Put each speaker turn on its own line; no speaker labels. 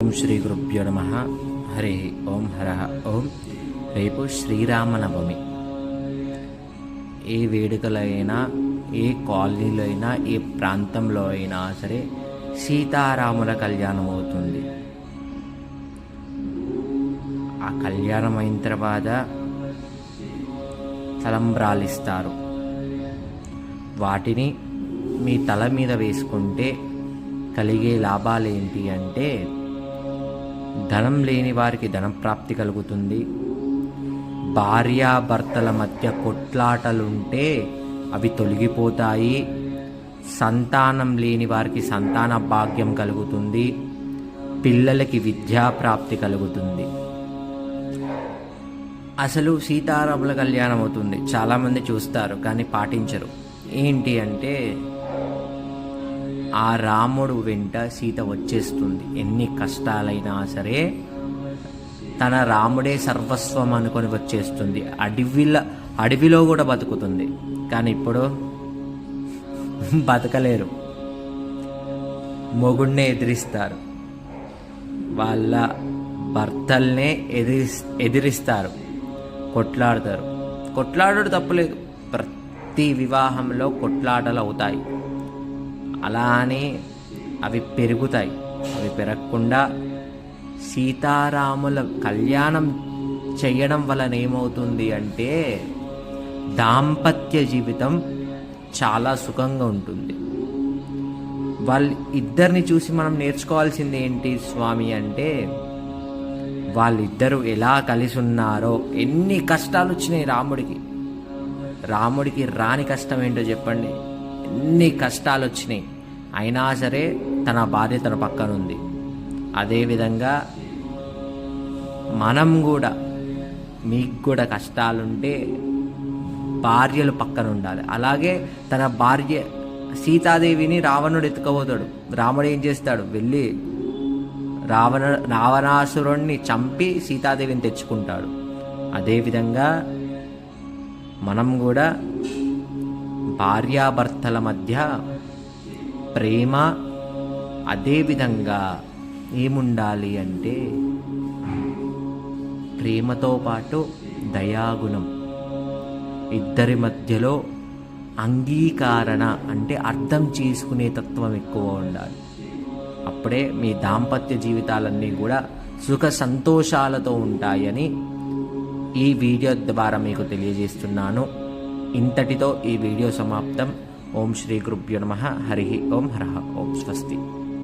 ఓం శ్రీ గురుభ్యో నమః. హరి ఓం హరః ఓం. రేపు శ్రీరామనవమి. ఏ వేడుకలైనా, ఏ కాలనీలో అయినా, ఏ ప్రాంతంలో అయినా సరే సీతారాముల కళ్యాణం అవుతుంది. ఆ కళ్యాణం అయిన తర్వాత తలంబ్రాలిస్తారు. వాటిని మీ తల మీద వేసుకుంటే కలిగే లాభాలేంటి అంటే, ధనం లేని వారికి ధనప్రాప్తి కలుగుతుంది. భార్యాభర్తల మధ్య కొట్లాటలుంటే అవి తొలగిపోతాయి. సంతానం లేని వారికి సంతాన భాగ్యం కలుగుతుంది. పిల్లలకి విద్యాప్రాప్తి కలుగుతుంది. అసలు సీతారాముల కళ్యాణం అవుతుంది. చాలామంది చూస్తారు కానీ పాటించరు. ఏంటి అంటే, ఆ రాముడు వెంట సీత వచ్చేస్తుంది. ఎన్ని కష్టాలైనా సరే తన రాముడే సర్వస్వం అనుకొని వచ్చేస్తుంది. అడవిలో కూడా బతుకుతుంది. కానీ ఇప్పుడు బతకలేరు. మొగుడినే ఎదిరిస్తారు. వాళ్ళ భర్తల్నే ఎదిరిస్తారు. కొట్లాడతారు. కొట్లాడడం తప్పులేదు. ప్రతి వివాహంలో కొట్లాటలు అవుతాయి. అలా అని అవి పెరుగుతాయి. అవి పెరగకుండా సీతారాముల కళ్యాణం చేయడం వలన ఏమవుతుంది అంటే, దాంపత్య జీవితం చాలా సుఖంగా ఉంటుంది. వాళ్ళిద్దరిని చూసి మనం నేర్చుకోవాల్సింది ఏంటి స్వామి అంటే, వాళ్ళిద్దరూ ఎలా కలిసి ఉన్నారో. ఎన్ని కష్టాలు వచ్చినాయి రాముడికి రాని కష్టం ఏంటో చెప్పండి. ఎన్ని కష్టాలు వచ్చినాయి, అయినా సరే తన భార్య తన పక్కన ఉంది. అదేవిధంగా మనం కూడా, మీకు కూడా కష్టాలుంటే భార్యలు పక్కన ఉండాలి. అలాగే తన భార్య సీతాదేవిని రావణుడు ఎత్తుకపోతాడు. రాముడు ఏం చేస్తాడు? వెళ్ళి రావణాసురుణ్ణి చంపి సీతాదేవిని తెచ్చుకుంటాడు. అదేవిధంగా మనం కూడా భార్యాభర్తల మధ్య ప్రేమ, అదేవిధంగా ఏముండాలి అంటే, ప్రేమతో పాటు దయాగుణం, ఇద్దరి మధ్యలో అంగీకారణ అంటే అర్థం చేసుకునే తత్వం ఎక్కువ ఉండాలి. అప్పుడే మీ దాంపత్య జీవితాలన్నీ కూడా సుఖ సంతోషాలతో ఉంటాయని ఈ వీడియో ద్వారా మీకు తెలియజేస్తున్నాను. ఇంతటితో ఈ వీడియో సమాప్తం. ఓం శ్రీ గురుభ్యో నమః. హరి ఓం హరః ఓం. స్వస్తి.